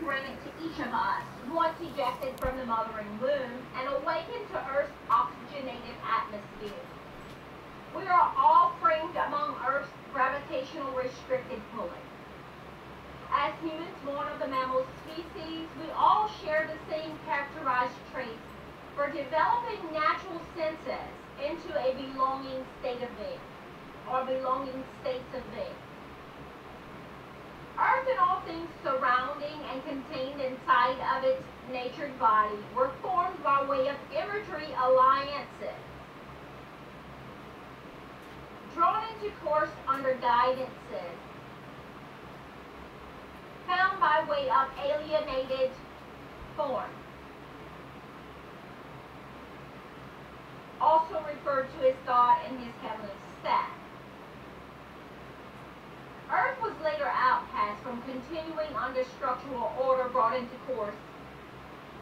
granted to each of us once ejected from the mothering womb and awakened to Earth's oxygenated atmosphere. We are all framed among Earth's gravitational restricted pulley. As humans born of the mammal species, we all share the same characterized traits for developing natural senses into a belonging state of being, or belonging states of being. Earth and all things surrounding and contained inside of its natured body were formed by way of imagery alliances, drawn into course under guidances, found by way of alienated form, also referred to as God and his heavenly staff. Earth was later outcast from continuing under structural order brought into course,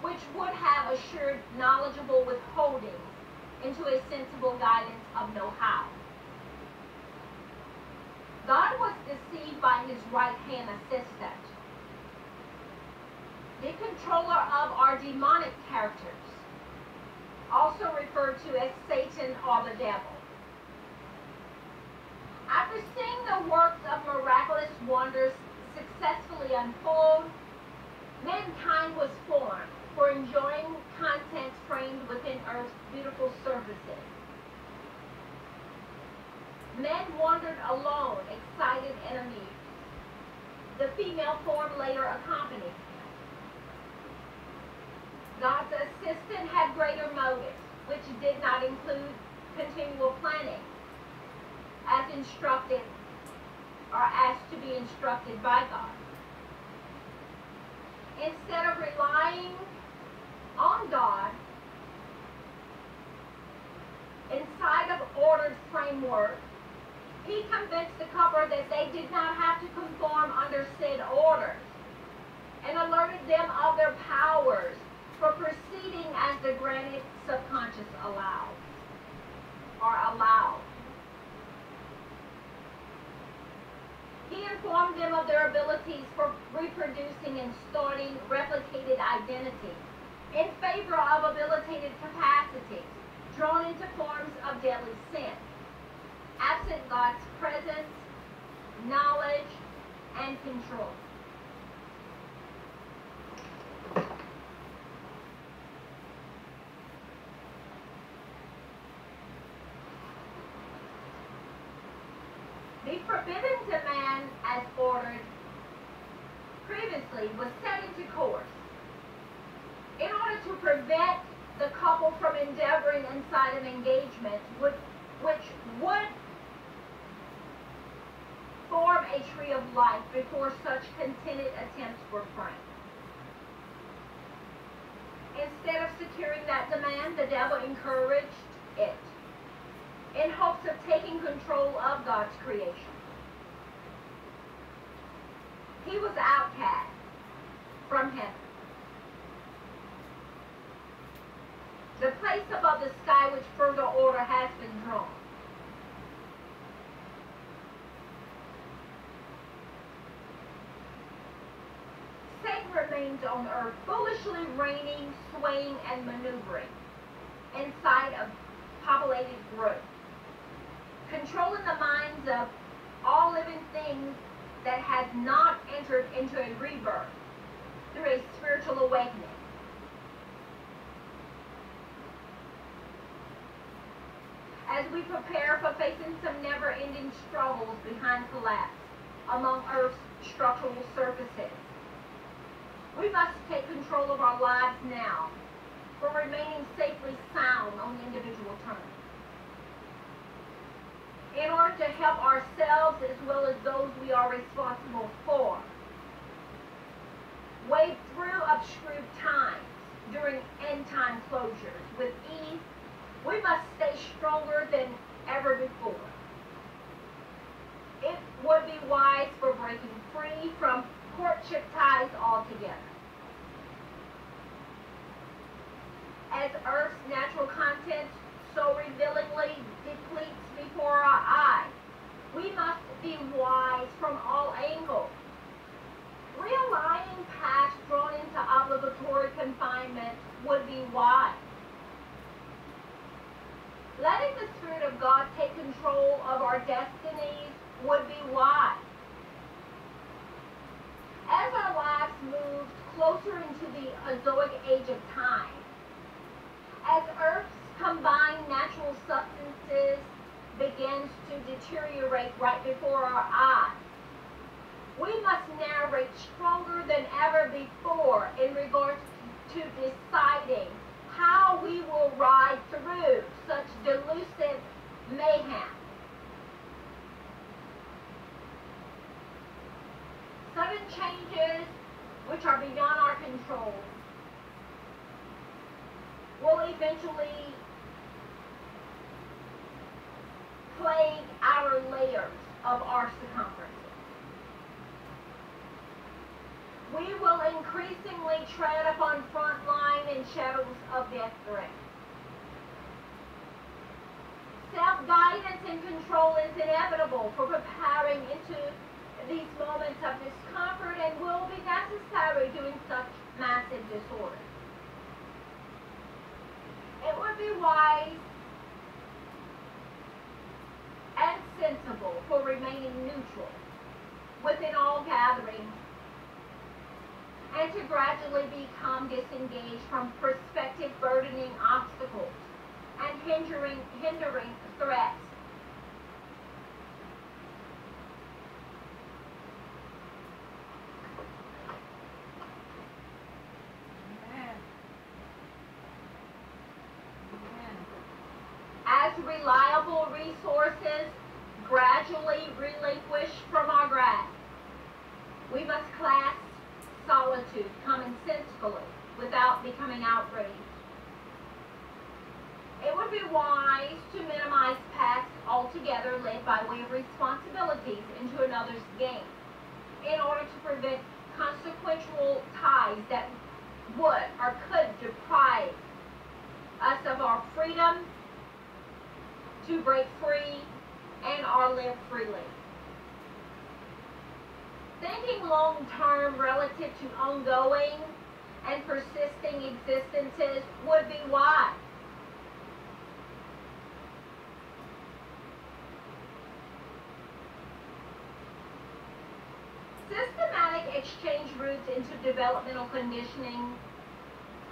which would have assured knowledgeable withholding into a sensible guidance of know-how. God was deceived by his right-hand assistant, the controller of our demonic characters, also referred to as Satan or the devil. After seeing the works of miraculous wonders successfully unfold, mankind was formed for enjoying contents framed within Earth's beautiful surfaces. Men wandered alone, excited and amused. The female form later accompanied him. God's assistant had greater motives, which did not include continual planning, as instructed or asked to be instructed by God. Instead of relying on God inside of ordered framework, he convinced the couple that they did not have to conform under said orders and alerted them of their powers for proceeding as the granted subconscious allowed. He informed them of their abilities for reproducing and storing replicated identity in favor of habilitated capacities drawn into forms of deadly sin, absent God's presence, knowledge, and control. The forbidden demand, as ordered previously, was set into course in order to prevent the couple from endeavoring inside of engagement, which would form a tree of life before such contented attempts were framed. Instead of securing that demand, the devil encouraged it in hopes of taking control of God's creation. He was outcast from heaven, the place above the sky which further order has been drawn. Satan remains on earth, foolishly reigning, swaying, and maneuvering inside of populated groups, controlling the minds of all living things that has not entered into a rebirth through a spiritual awakening. As we prepare for facing some never-ending struggles behind collapse among Earth's structural surfaces, we must take control of our lives now for remaining safely sound on individual terms, in order to help ourselves as well as those we are responsible for wade through obscure times during end-time closures with ease. We must stay stronger than ever before. It would be wise for breaking free from courtship ties altogether. As Earth's natural content so revealingly depletes before our eyes, we must be wise from all angles, realigning past of our destinies would be why. As our lives moved closer into the Azoic age of time, as Earth's combined natural substances begins to deteriorate right before our eyes, we must narrate stronger than ever before in regards to deciding how we will ride through such delusive mayhem. Sudden changes which are beyond our control will eventually plague outer layers of our circumference. We will increasingly tread upon front line and shadows of death threat. Self-guidance and control is inevitable for preparing into these moments of discomfort and will be necessary during such massive disorder. It would be wise and sensible for remaining neutral within all gatherings and to gradually become disengaged from prospective burdening obstacles and hindering threats. As reliable resources gradually relinquished from our grasp, we must clasp solitude commonsensically without becoming outraged. It would be wise to minimize paths altogether led by way of responsibilities into another's gain in order to prevent consequential ties that would or could deprive us of our freedom to break free and or live freely. Thinking long-term relative to ongoing and persisting existences would be wise. Systematic exchange routes into developmental conditioning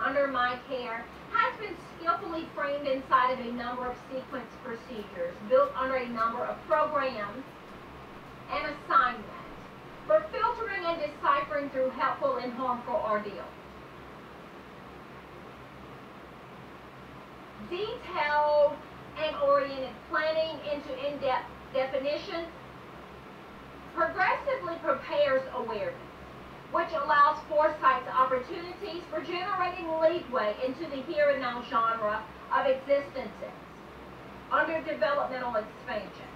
under my care has been skillfully framed inside of a number of sequence procedures built under a number of programs and assignments for filtering and deciphering through helpful and harmful ordeals. Detailed and oriented planning into in-depth definitions progressively prepares awareness, which allows foresight's opportunities for generating leadway into the here and now genre of existences under developmental expansion.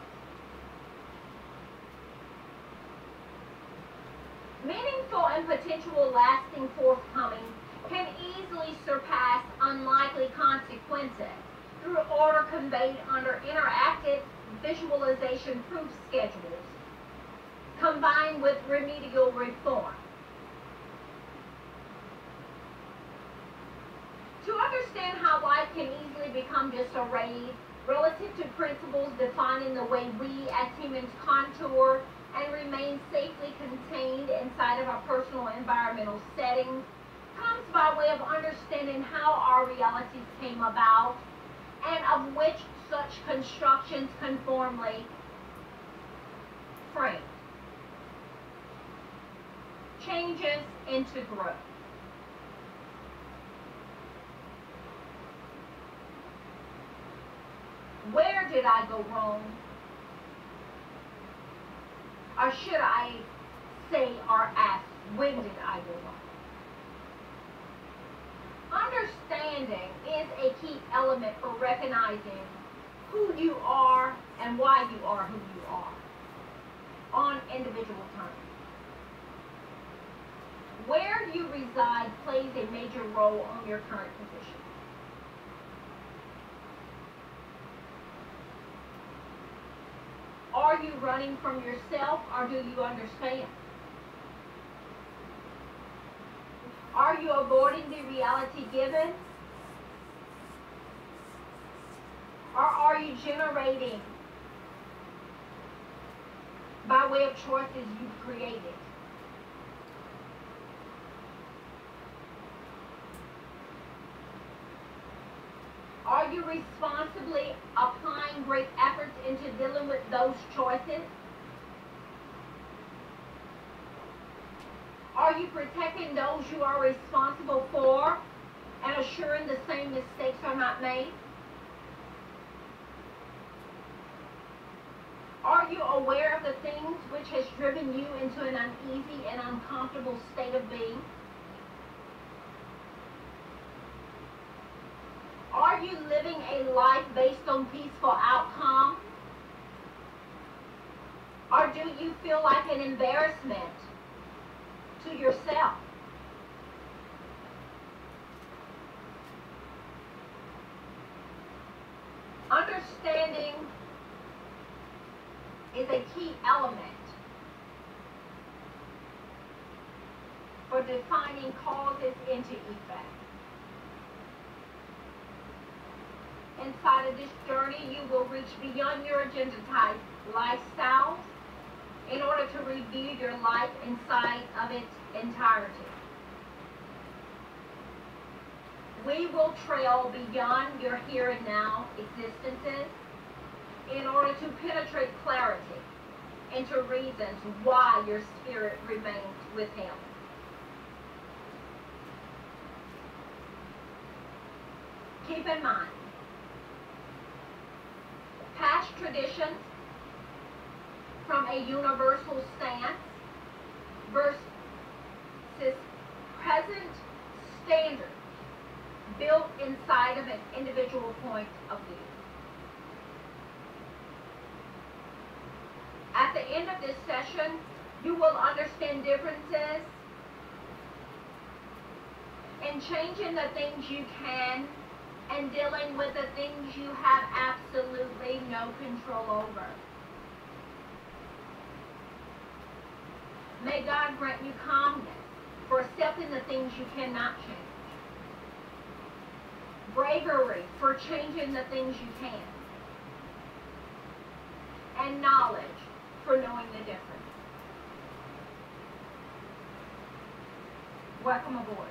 Meaningful and potential lasting forthcoming can easily surpass unlikely consequences through order conveyed under interactive visualization proof schedules combined with remedial reform. To understand how life can easily become disarrayed relative to principles defining the way we as humans contour and remain safely contained inside of our personal environmental settings comes by way of understanding how our realities came about and of which such constructions conformly frame. Changes into growth. Where did I go wrong? Or should I say or ask, when did I go wrong? Understanding is a key element for recognizing who you are and why you are who you are on individual terms. Where you reside plays a major role on your current position. Are you running from yourself, or do you understand? Are you avoiding the reality given? Or are you generating by way of choices you've created. Are you responsibly applying great efforts into dealing with those choices? Are you protecting those you are responsible for and assuring the same mistakes are not made? Are you aware of the things which has driven you into an uneasy and uncomfortable state of being? Are you living a life based on peaceful outcome? Or do you feel like an embarrassment to yourself? Understanding is a key element for defining causes into effect. Inside of this journey, you will reach beyond your agendized lifestyles in order to review your life inside of its entirety. We will trail beyond your here and now existences in order to penetrate clarity into reasons why your spirit remains withheld. Keep in mind, past traditions from a universal stance versus present standards built inside of an individual point of view. At the end of this session, you will understand differences in changing the things you can and dealing with the things you have absolutely no control over. May God grant you calmness for accepting the things you cannot change. Bravery for changing the things you can. And knowledge for knowing the difference. Welcome aboard.